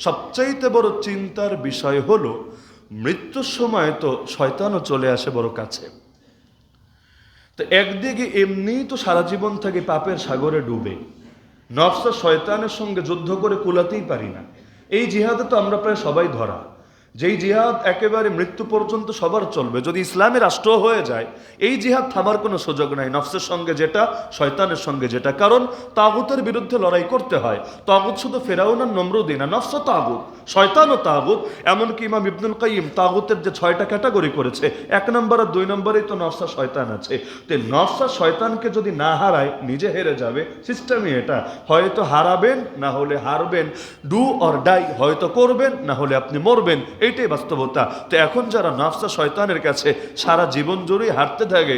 সবচাইতে বড় চিন্তার বিষয় হলো মৃত্যুর সময় তো শয়তানও চলে আসে বড় কাছে। তো একদিকে এমনিই তো সারা জীবন থেকে পাপের সাগরে ডুবে, নফস আর শয়তানের সঙ্গে যুদ্ধ করে কুলাতেই পারি না। এই জিহাদে তো আমরা প্রায় সবাই ধরা, যেই জিহাদ একেবারে মৃত্যু পর্যন্ত সবার চলবে। যদি ইসলামের রাষ্ট্র হয়ে যায়, এই জিহাদ থামার কোনো সুযোগ নাই, নফসের সঙ্গে যেটা, শয়তানের সঙ্গে যেটা। কারণ তাগুতের বিরুদ্ধে লড়াই করতে হয়। তাগুত শুধু ফেরাউন আর নমরুদই না, নফস তাগুত, শয়তানও তাগুত। এমনকি ইমাম ইবনুল কাইয়িম তাগুতের যে 6টা ক্যাটাগরি করেছে, 1 নম্বর আর 2 নম্বরেই তো নফস আর শয়তান আছে। তো নফস আর শয়তানকে যদি না হারায়, নিজে হেরে যাবে। সিস্টেমই এটা, হয়তো হারাবেন না হলে হারবেন, ডু অর ডাই, হয়তো করবেন না হলে আপনি মরবেন, এইটাই বাস্তবতা। তো এখন যারা নফস আর শয়তানের কাছে সারা জীবন জুড়েই হারতে থাকে,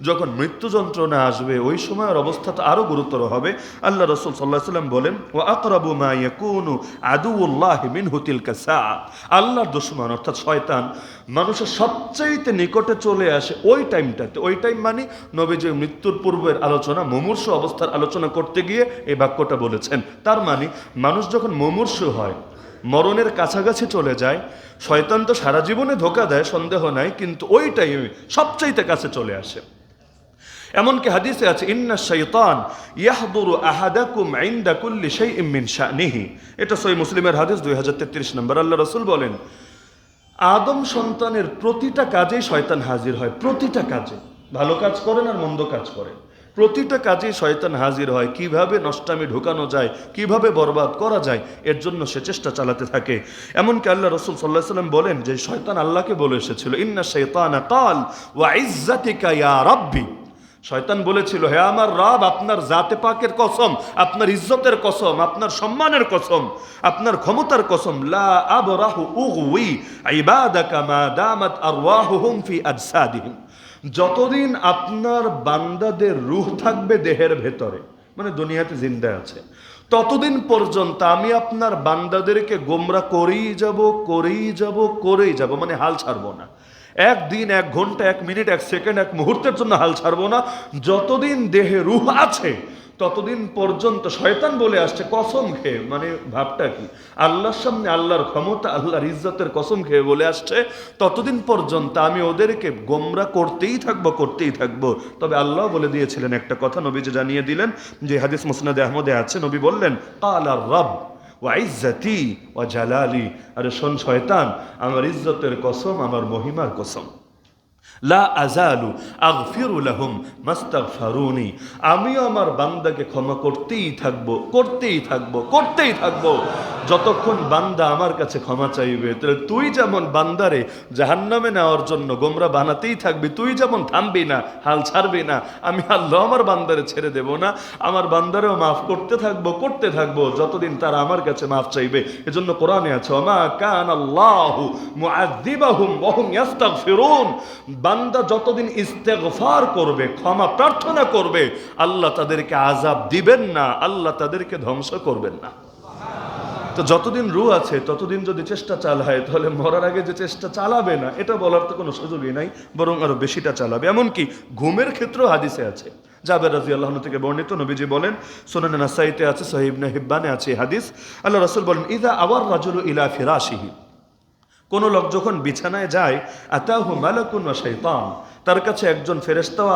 যখন মৃত্যু যন্ত্রণা আসবে ওই সময়ের অবস্থা তো আরো গুরুতর হবে। আল্লাহ রাসূল সাল্লাল্লাহু আলাইহি ওয়াসাল্লাম বলেন, ওয়া আকরাবু মা ইয়াকুনু আদুউল্লাহি মিনহু তিলকা সাআ, আল্লাহর দুশমন অর্থাৎ শয়তান মানুষের সবচাইতে নিকটে চলে আসে ওই টাইমটাতে। ওই টাইম মানে নবীজি মৃত্যুর পূর্বের আলোচনা, মুমূর্ষু অবস্থার আলোচনা করতে গিয়ে এই বাক্যটা বলেছেন। তার মানে মানুষ যখন মুমূর্ষু হয়, মরণের কাছাকাছি চলে যায়, শয়তান তো সারা জীবনে ধোঁকা দেয়, সন্দেহ নাই, কিন্তু ওই টাইমে সবচাইতে কাছে চলে আসে। এমনকি হাদিসে আছে, ইন্না শাইতান ইয়াহদুরু আহাদাকুম ইনদা কুল্লি শাইইন মিন শানিহি, এটা সহিহ মুসলিমের হাদিস 2033 নম্বর। আল্লাহ রাসূল বলেন, আদম সন্তানের প্রতিটা কাজেই শয়তান হাজির হয়, প্রতিটা কাজে, ভালো কাজ করেন আর মন্দ কাজ করেন, প্রতিটা কাজেই শয়তান হাজির হয়। কিভাবে নষ্টামি ঢুকানো যায়, কিভাবে বরবাদ করা যায়, এর জন্য সে চেষ্টা চালাতে থাকে। এমনকি আল্লাহ রাসূল সাল্লাল্লাহু আলাইহি ওয়াসাল্লাম বলেন যে শয়তান আল্লাহকে বলে এসেছিল, ইন্না শাইতানা কাল ওয়া ইজ্জাতিকা ইয়া রাব্বি, শয়তান বলেছিল, হে আমার রব, আপনার জাতে পাকের কসম, আপনার ইজ্জতের কসম, আপনার সম্মানের কসম, আপনার ক্ষমতার কসম, লা আবরাহু উগওয়ি ইবাদাকা মা দামাত আরওয়াহুহুম ফি আজসাদিহিম, যতদিন আপনার বান্দাদের রূহ থাকবে দেহের ভেতরে, মানে দুনিয়াতে জিন্দা আছে, ততদিন পর্যন্ত আমি আপনার বান্দাদেরকে গোমরা করেই যাব, করেই যাব, করেই যাব, মানে হাল ছাড়বো না। একদিন, 1 ঘন্টা, 1 মিনিট, 1 সেকেন্ড, 1 মুহূর্তের জন্য হাল ছাড়বো না। যতদিন দেহে রূহ আছে ততদিন পর্যন্ত, শয়তান বলে আসছে কসম খেয়ে, মানে ভাবটা কি, আল্লাহর সামনে আল্লাহর ক্ষমতা, আল্লাহর ইজ্জতের কসম খেয়ে বলে আসছে, ততদিন পর্যন্ত আমি ওদেরকে গোমরা করতেই থাকবো, করতেই থাকবো। তবে আল্লাহ বলে দিয়েছিলেন একটা কথা, নবীজি জানিয়ে দিলেন, যে হাদিস মুসনাদে আহমদে আছে, নবী বললেন, কালার রব ওয়া ইজ্জতি ওয়া জালালি, আরে শোন শয়তান, আমার ইজ্জতের কসম, আমার মহিমার কসম, লা আযালু আগফিরু লাহুম মাস্তাগফিরুনি, আমিও আমার বান্দাকে ক্ষমা করতেই থাকবো, করতেই থাকবো, করতেই থাকবো, যতক্ষণ বান্দা আমার কাছে ক্ষমা চাইবে। তাহলে তুই যেমন বান্দারে জাহান্নামে নেওয়ার জন্য গোমরা বানাতেই থাকবি, তুই যেমন থামবি না, হাল ছাড়বি না, আমি আল্লাহ আমার বান্দারে ছেড়ে দেব না, আমার বান্দারেও মাফ করতে থাকবো, করতে থাকবো, যতদিন তারা আমার কাছে মাফ চাইবে। এজন্য কোরআনে আছে, ওমা কানাল্লাহু মুআযযিবাহুম ওয়া হুম ইস্তাগফিরুন, বান্দা যতদিন ইস্তেগফার করবে, ক্ষমা প্রার্থনা করবে, আল্লাহ তাদেরকে আযাব দিবেন না, আল্লাহ তাদেরকে ধ্বংস করবেন না। তো যতদিন রূহ আছে ততদিন যদি চেষ্টা চালায়, তাহলে মরার আগে যে চেষ্টা চালাবে না এটা বলার তো কোনো সুযোগই নাই, বরং আরো বেশিটা চালাবে। এমনকি ঘুমের ক্ষেত্রেও হাদিসে আছে, জাবের রাদিয়াল্লাহু আনহু থেকে বর্ণিত, নবীজি বলেন, সুনান নাসাইতে আছে, সহিহ ইবনে হিব্বানে আছে হাদিস, আল্লাহ রাসূল বলেন, ইযা আওয়ার রাজুলু ইলা ফিরাশিহি, কোন লোক যখন বিছানায় যায়, আতাহু মালাকুন ওয়া শাইতান, তার কাছে একজন ফেরেশতাও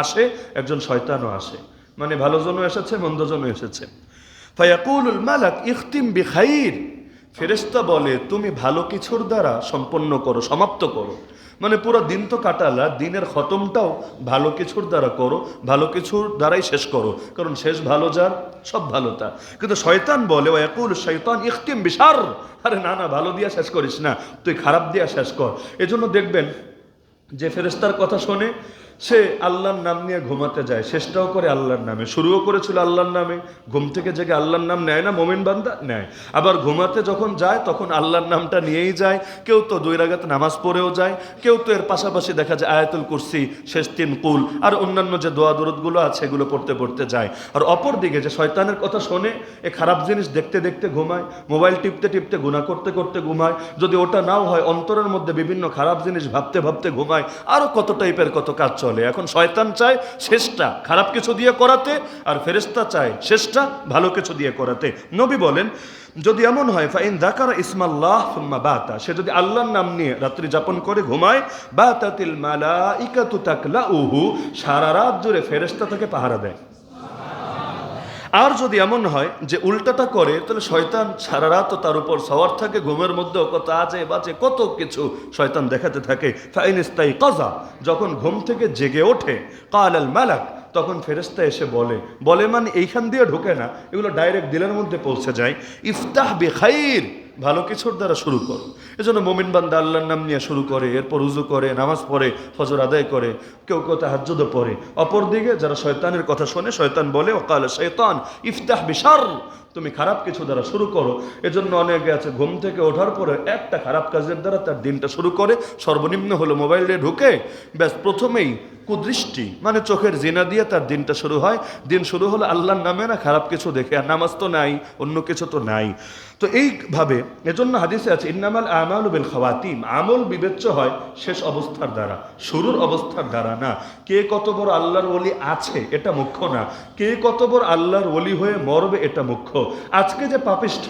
আসে, একজন শয়তানও আসে, মানে ভালো জনও এসেছে, মন্দ জনও এসেছে। ফায়াকুলুল মালাক ইখতিম বিখাইর, ফেরেশতা বলে, তুমি ভালো কিছুর দ্বারা সম্পন্ন করো, সমাপ্ত করো, মানে পুরো দিন তো কাটালা, দিনের খতমটাও ভালো কিছুর দ্বারা করো, ভালো কিছুর দ্বারাই শেষ করো, কারণ শেষ ভালো যার, সব ভালো তার। কিন্তু শয়তান বলে, ওয়াকুল শয়তান ইখতিম বিশার, আরে না না, ভালো দিয়া শেষ করিস না, তুই খারাপ দিয়া শেষ কর। এজন্য দেখবেন যে ফেরেশতার কথা শোনে, সে আল্লাহর নাম নিয়ে ঘুমাতে যায়, শেষটাও করে আল্লাহর নামে, শুরুও করেছিল আল্লাহর নামে, ঘুম থেকে জেগে আল্লাহর নাম নেয় না মুমিন বান্দা? নেয়। আবার ঘুমাতে যখন যায় তখন আল্লাহর নামটা নিয়েই যায়। কেউ তো 2 রাকাত নামাজ পড়েও যায়, কেউ তো এর পাশাপাশি দেখা যায় আয়াতুল কুরসি, শেষ 3 কুল আর অন্যান্য যে দোয়া দরুদগুলো আছে এগুলো পড়তে পড়তে যায়। আর অপর দিকে যে শয়তানের কথা শোনে, এ খারাপ জিনিস দেখতে দেখতে ঘুমায়, মোবাইল টিপতে টিপতে গুনাহ করতে করতে ঘুমায়, যদি ওটা নাও হয় অন্তরের মধ্যে বিভিন্ন খারাপ জিনিস ভাবতে ভাবতে ঘুমায়, আরও কত টাইপের কত কাজ চলে। এখন শয়তান চায় শেষটা খারাপ কিছু দিয়ে করাতে, আর ফেরেশতা চায় শেষটা ভালো কিছু দিয়ে করাতে। নবী বলেন, যদি এমন হয় ফাইন যাকারা ইসমাল্লাহ সুম্মা বাতা, সে যদি আল্লাহর নাম নিয়ে রাত্রি যাপন করে ঘুমায়, বাতাতিল মালাইকাতু তাকলাউহু, সারা রাত জুড়ে ফেরেশতা তাকে পাহারা দেয়। আর যদি এমন হয় যে উল্টাটা করে, তাহলে শয়তান সারা রাত তার উপর সওয়ার থাকে, ঘুমের মধ্যেও কত আজে বাজে কত কিছু শয়তান দেখাতে থাকে। ফাইন ইস্তাইকাযা, যখন ঘুম থেকে জেগে ওঠে, ক্বালাল মালাক, তখন ফেরেশতা এসে বলে মানে এইখান দিয়ে ঢোকে না, এগুলো ডাইরেক্ট দিলের মধ্যে পৌঁছে যায়। ইফতাহ বিখাইর, ভালো কিছুর দ্বারা শুরু করো। এজন্য মুমিন বান্দা আল্লাহর নাম নিয়ে শুরু করে, এরপর উযু করে, নামাজ পড়ে, ফজর আদায় করে, কেউ কেউ তাহাজ্জুদও পড়ে। অপরদিকে যারা শয়তানের কথা শোনে, শয়তান বলে ওয়াকালা শাইতান ইফতাহ বিশার, তুমি খারাপ কিছু দ্বারা শুরু করো। এজন্য অনেকে আছে ঘুম থেকে ওঠার পরে একটা খারাপ কাজের দ্বারা তার দিনটা শুরু করে। সর্বনিম্ন হলো মোবাইল দিয়ে ঢুকে ব্যাস প্রথমেই কুদৃষ্টি মানে চোখের জিনা দিয়ে তার দিনটা শুরু হয়। দিন শুরু হলো আল্লাহর নামে না, খারাপ কিছু দেখে। আর নামাজ তো নাই, অন্য কিছু তো নাই। তো এইভাবে এজন্য হাদিসে আছে ইন্নামাল আমালু বিল খাওয়াতিম, আমল বিবেচ্য হয় শেষ অবস্থার দ্বারা, শুরুর অবস্থার দ্বারা না। কে কত বড় আল্লাহর ওলি আছে এটা মুখ্য না, কে কত বড় আল্লাহর ওলি হয়ে মরবে এটা মুখ্য। আজকে যে পাপিষ্ঠ,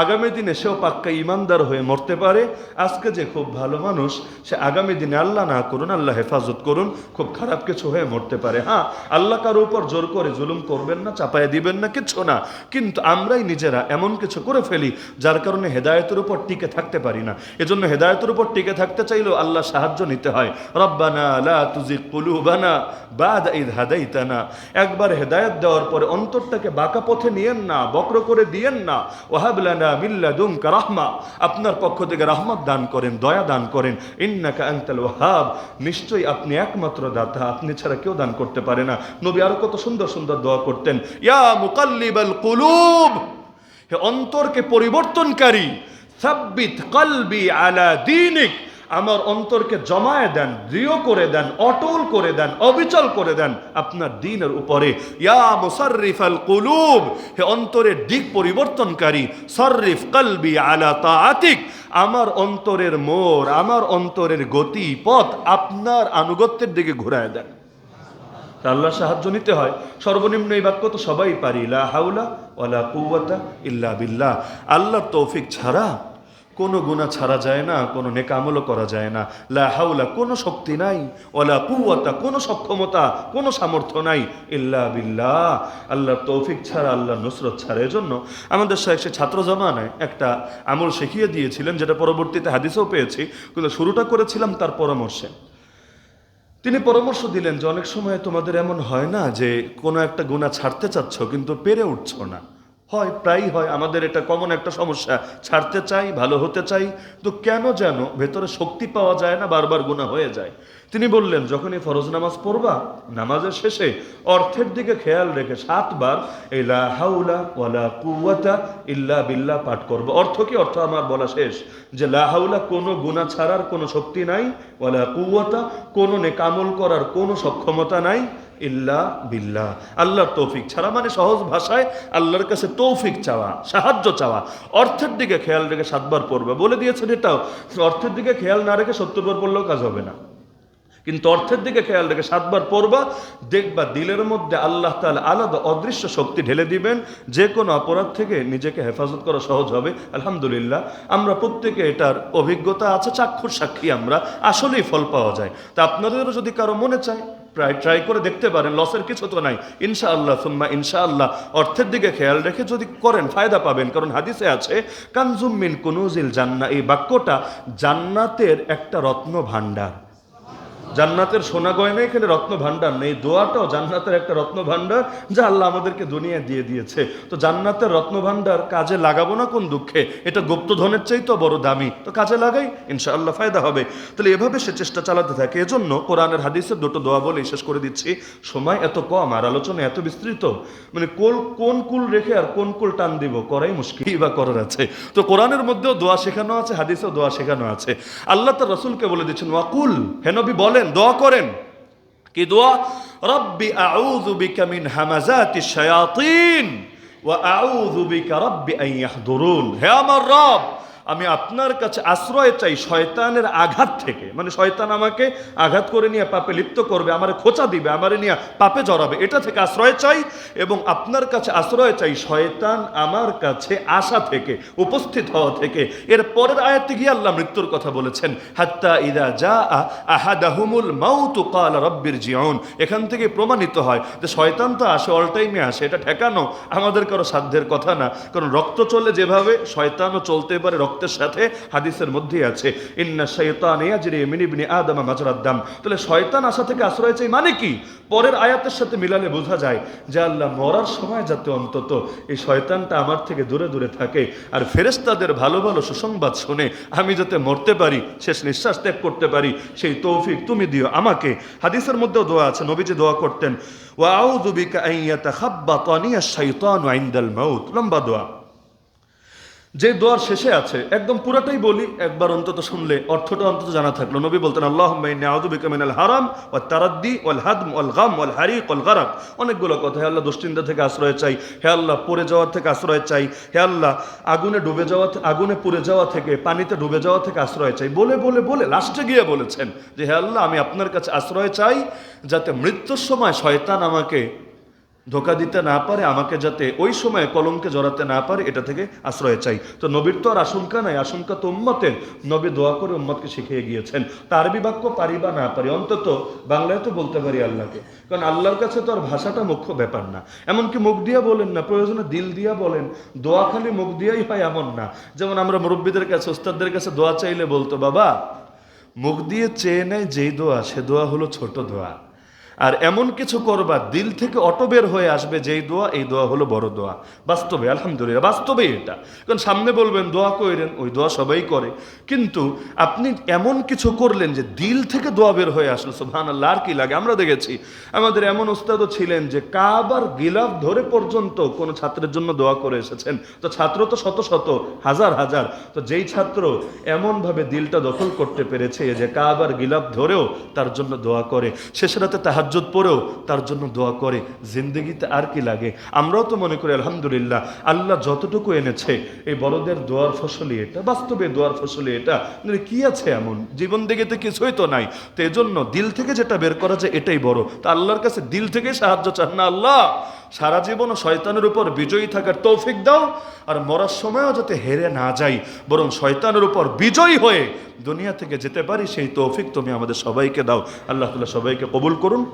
আগামী দিনে সেও পাক্কা ইমানদার হয়ে মরতে পারে। আজকে যে খুব ভালো মানুষ, সে আগামী দিনে আল্লাহ না করুন, আল্লাহ হেফাজত করুন, খুব খারাপ কিছু হয়ে মরতে পারে। হ্যাঁ, আল্লাহ কারো উপর জোর করে জুলুম করবেন না, চাপায় দিবেন না, কিচ্ছু না। কিন্তু আমরাই নিজেরা এমন কিছু করে ফেলি যার কারণে হেদায়েতের উপর টিকে থাকতে পারি না। এজন্য হেদায়েতের উপর টিকে থাকতে চাইলেও আল্লাহ সাহায্য নিতে হয়। রব্বানা লা তুজিগ কুলুবানা বাদা ইয হাদাইতানা, একবার হেদায়েত দেওয়ার পরে অন্তরটাকে বাঁকা পথে নিয়েন না, বক্র করে দিয়েন না। ওয়াহাব লানা মিন লাদুনকা রাহমা, আপনার পক্ষ থেকে রহমত দান করেন, দয়া দান করেন। ইন্নাকা আনতাল ওয়াহাব, নিশ্চয়ই আপনি একমাত্র দাতা, আপনি ছাড়া কেউ দান করতে পারে না। নবী আরো কত সুন্দর সুন্দর দোয়া করতেন। ইয়া মুকাল্লিবাল কুলুব, হে অন্তরকে পরিবর্তনকারী, সাব্বিত কলবি আলা দীনিক, আমার অন্তরকে জমায়ে দেন, দৃঢ় করে দেন, অটল করে দেন, অবিচল করে দেন আপনার দ্বীনের উপরে। ইয়া মুসাররিফাল কুলুব, হে অন্তরের দিক পরিবর্তনকারী, সাররিফ কলবি আলা তাআতিক, আমার অন্তরের মোড়, আমার অন্তরের গতি পথ আপনার আনুগত্যের দিকে ঘুরায় দেন। আল্লাহর সাহায্য নিতে হয়। সর্বনিম্ন এই বাক্য তো সবাই পারি, লা হাওলা ওয়ালা কুওয়াতা ইল্লা বিল্লাহ। আল্লাহর তৌফিক ছাড়া কোনো গুনাহ ছাড়া যায় না, কোনো নেক আমলও করা যায় না। লা হাওলা, কোনো শক্তি নাই, ওয়ালা কুওয়াতা, কোনো সক্ষমতা, কোনো সামর্থ্য নাই, ইল্লা বিল্লাহ, আল্লাহর তৌফিক ছাড়া, আল্লাহর নুসরত ছাড়া। এজন্য আমাদের শাইখ সে ছাত্র জামানায় একটা আমল শিখিয়ে দিয়েছিলেন, যেটা পরবর্তীতে হাদিসেও পেয়েছি, কিন্তু শুরুটা করেছিলাম তার পরামর্শে। তিনি পরামর্শ দিলেন যে অনেক সময় তোমাদের এমন হয় না যে কোনো একটা গুনাহ ছাড়তে চাচ্ছ কিন্তু পেরে উঠছো না? হয়, প্রায়ই হয়, আমাদের এটা কমন একটা সমস্যা। ছাড়তে চাই, ভালো হতে চাই, তো কেন যেন ভেতরে শক্তি পাওয়া যায় না, বারবার গুনাহ হয়ে যায়। তিনি বললেন যখনই ফরজ নামাজ পড়বা, নামাজের শেষে অর্থের দিকে খেয়াল রেখে 7 বার এই লা হাওলা ওয়ালা কুওয়াতা ইল্লা বিল্লাহ পাঠ করবো। অর্থ কি? অর্থ আমার বলা শেষ, যে লা হাওলা, কোনো গুনাহ ছাড়ার কোনো শক্তি নাই, ওয়ালা কুওয়াতা, কোনো নেক আমল করার কোনো সক্ষমতা নাই, ইল্লা বিল্লাহ, আল্লাহর তৌফিক ছাড়া। মানে সহজ ভাষায় আল্লাহর কাছে তৌফিক চাওয়া, সাহায্য চাওয়া। অর্থের দিকে খেয়াল রেখে 7 বার পড়বে বলে দিয়েছেন। এটাও অর্থের দিকে খেয়াল না রেখে 70 বার পড়লেও কাজ হবে না, কিন্তু অর্থের দিকে খেয়াল রেখে 7 বার পড়বা, দেখবা দিলের মধ্যে আল্লাহ তাআলা আলাদা অদৃশ্য শক্তি ঢেলে দিবেন, যে কোনো অপরাধ থেকে নিজেকে হেফাজত করা সহজ হবে। আলহামদুলিল্লাহ, আমরা প্রত্যেকে এটার অভিজ্ঞতা আছে, চাক্ষুর সাক্ষী আমরা, আসলেই ফল পাওয়া যায়। তা আপনাদেরও যদি কারো মনে চায় ট্রাই করে দেখতে পারেন, লসের কিছু তো নাই। ইনশাআল্লাহ সুম্মা ইনশাআল্লাহ অর্থের দিকে খেয়াল রেখে যদি করেন ফায়দা পাবেন। কারণ হাদিসে আছে কানজুম মিন কুনুজিল জান্নাহ, এই বাক্যটা জান্নাতের একটা রত্ন ভান্ডার। জান্নাতের সোনা গয়না, এখানে রত্ন ভান্ডার নেই। দোয়াটাও জান্নাতের একটা রত্ন ভান্ডার, যা আল্লাহ আমাদেরকে দুনিয়া দিয়ে দিয়েছে। তো জান্নাতের রত্ন ভান্ডার কাজে লাগাবো না কোন দুঃখে? এটা গুপ্তধনের চাইতে বড় দামি, তো কাজে লাগাই, ইনশাআল্লাহ ফায়দা হবে। তাহলে এভাবে সে চেষ্টা চালাতে থাকে। এজন্য কোরআনের হাদিসের 2টো দোয়া বলে শেষ করে দিচ্ছি, সময় এত কম আর আলোচনা এত বিস্তৃত, মানে কোন কুল রেখে আর কোন কুল টান দিব করাই মুশকিল বা করার আছে। তো কোরআনের মধ্যেও দোয়া শেখানো আছে, হাদিসেও দোয়া শেখানো আছে। আল্লাহ তার রাসূলকে বলে দিচ্ছেন ওয়াকুল, হে নবী বলেন, দোয়া করেন। কি দোয়া? রব্বি আউযু বিকা মিন হামাযাতিশ শায়াতিন ওয়া আউযু বিকা রব্বি আন ইয়াহদুরুন, হে আমার রব, আমি আপনার কাছে আশ্রয় চাই শয়তানের আঘাত থেকে, মানে শয়তান আমাকে আঘাত করে নিয়ে পাপে লিপ্ত করবে, আমারে খোঁচা দিবে, আমারে নিয়ে পাপে জড়াবে, এটা থেকে আশ্রয় চাই। এবং আপনার কাছে আশ্রয় চাই শয়তান আমার কাছে আসা থেকে, উপস্থিত হওয়া থেকে। এর পরের আয়াতে গিয়ে আল্লাহ মৃত্যুর কথা বলেছেন, হাত্তা ইদা জাআ আহাদাহুমুল মাউতু ক্বালা রাব্বিরজিউন। এখান থেকে প্রমাণিত হয় যে শয়তান তো আসে, অল টাইমে আসে, এটা ঠেকানো আমাদের কারো সাধ্যের কথা না। কারণ রক্ত চলে যেভাবে, শয়তানও চলতে পারে রক্তের সাথে, হাদিসের মধ্যেই আছে ইন্না শাইতানা ইয়াজরি মিন ইবনি আদম মাজরাদ দাম। তাহলে শয়তান আসা থেকে আশ্রয় চাই মানে কি? পরের আয়াতের সাথে মিলালে বোঝা যায় যে আল্লাহ মরার সময় যাতে অন্তত এই শয়তানটা আমার থেকে দূরে দূরে থাকে, আর ফেরেশতাদের ভালো ভালো সুসংবাদ শুনে আমি যাতে মরতে পারি, শেষ নিঃশ্বাস ত্যাগ করতে পারি, সেই তৌফিক তুমি দিও আমাকে। হাদিসের মধ্যেও দোয়া আছে, নবীজি দোয়া করতেন, ওয়া আউযু বিকা আন ইয়াতাখাব্বাতানি আশ-শাইতানু ইনদাল মাউত। লম্বা দোয়া, যে দোয়ার শেষে আছে, একদম পুরাটাই বলি, একবার অন্তত শুনলে অর্থটা অন্তত জানা থাকলো। নবী বলতেন, আল্লাহুম্মা ইন্নী আউযু বিকা মিনাল হারাম ওয়াত তারাদ্দি ওয়াল হাদম ওয়াল গাম ওয়াল হারিক ওয়াল গারাক। অনেকগুলো কথা। হে আল্লাহ, দুশ্চিন্তা থেকে আশ্রয় চাই। হে আল্লাহ, পড়ে যাওয়ার থেকে আশ্রয় চাই। হে আল্লাহ, আগুনে ডুবে যাওয়া, আগুনে পুড়ে যাওয়া থেকে, পানিতে ডুবে যাওয়া থেকে আশ্রয় চাই। বলে বলে বলে লাস্টে গিয়ে বলেছেন যে হে আল্লাহ, আমি আপনার কাছে আশ্রয় চাই যাতে মৃত্যুর সময় শয়তান আমাকে ধোকা দিতে না পারে, আমাকে যাতে ওই সময় কলঙ্কে জড়াতে না পারে, এটা থেকে আশ্রয় চাই। তো নবীর তো আর আশঙ্কা নাই, আশঙ্কা তো উম্মতের। নবী দোয়া করে উম্মতকে শিখিয়ে গিয়েছেন। তার আরবি বাক্য পারি বা না পারি, অন্তত বাংলায় তো বলতে পারি আল্লাহকে। কারণ আল্লাহর কাছে তো আর ভাষাটা মুখ্য ব্যাপার না। এমনকি মুখ দিয়া বলেন না, প্রয়োজনে দিল দিয়া বলেন। দোয়া খালি মুখ দিয়াই হয় এমন না। যেমন আমরা মুরব্বীদের কাছে, ওস্তাদদের কাছে দোয়া চাইলে বলতো, বাবা মুখ দিয়ে চেয়ে নেয় যেই দোয়া, সে দোয়া হলো ছোট দোয়া। আর এমন কিছু করবা দিল থেকে অটো বের হয়ে আসবে যেই দোয়া, এই দোয়া হলো বড় দোয়া। বাস্তবে আলহামদুলিল্লাহ, বাস্তবেই এটা। কারণ সামনে বলবেন দোয়া করেন, ওই দোয়া সবাই করে, কিন্তু আপনি এমন কিছু করলেন যে দিল থেকে দোয়া বের হয়ে আসলো, সুবহানাল্লাহ। আর কি লাগে? আমরা দেখেছি আমাদের এমন উস্তাদও ছিলেন যে কাবার গিলাফ ধরে পর্যন্ত কোনো ছাত্রের জন্য দোয়া করে এসেছেন। তো ছাত্র তো শত শত, হাজার হাজার। তো যেই ছাত্র এমনভাবে দিলটা দখল করতে পেরেছে যে কাবার গিলাফ ধরেও তার জন্য দোয়া করে, শেষ রাতে তাহাজ্জুদ পড়েও তার জন্য দোয়া করে, জিন্দেগিতে আর কি লাগে? আমরাও তো মনে করি আলহামদুলিল্লাহ, আল্লাহ যতটুকু এনেছে এই বড়দের দোয়ার ফসলই এটা, বাস্তবে দোয়ার ফসলই এটা। কি আছে এমন? জীবন দিকেতে কিছুই তো নাই। তো এজন্য দিল থেকে যেটা বের করা যায় এটাই বড়। তা আল্লাহর কাছে দিল থেকে সাহায্য চান না, আল্লাহ সারা জীবন শয়তানের উপর বিজয়ী থাকার তৌফিক দাও, আর মরার সময়ও যাতে হেরে না যাই, বরং শয়তানের উপর বিজয়ী হয়ে দুনিয়া থেকে যেতে পারি, সেই তৌফিক তুমি আমাদের সবাইকে দাও। আল্লাহ তাআলা সবাইকে কবুল করুন।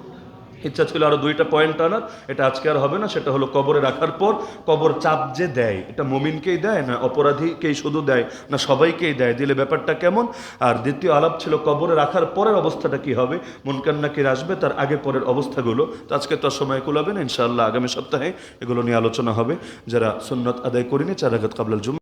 ইচ্ছা ছিল আরো 2টা পয়েন্ট আনার, এটা আজকে আর হবে না। সেটা হলো কবরে রাখার পর কবর চাপ যে দেয়, এটা মুমিনকেই দেয় না অপরাধীকেই শুধু দেয়, না সবাইকেই দেয়, দিলে ব্যাপারটা কেমন? আর দ্বিতীয় আলাপ ছিল কবরে রাখার পরের অবস্থাটা কি হবে, মুনকার নাকির আসবে, তার আগে পরের অবস্থাগুলো। তো আজকে তো সময় কুলাবে না, ইনশাআল্লাহ আগামী সপ্তাহে এগুলো নিয়ে আলোচনা হবে। যারা সুন্নত আদায় করিনি 4 রাকাত কাবলাল জুমা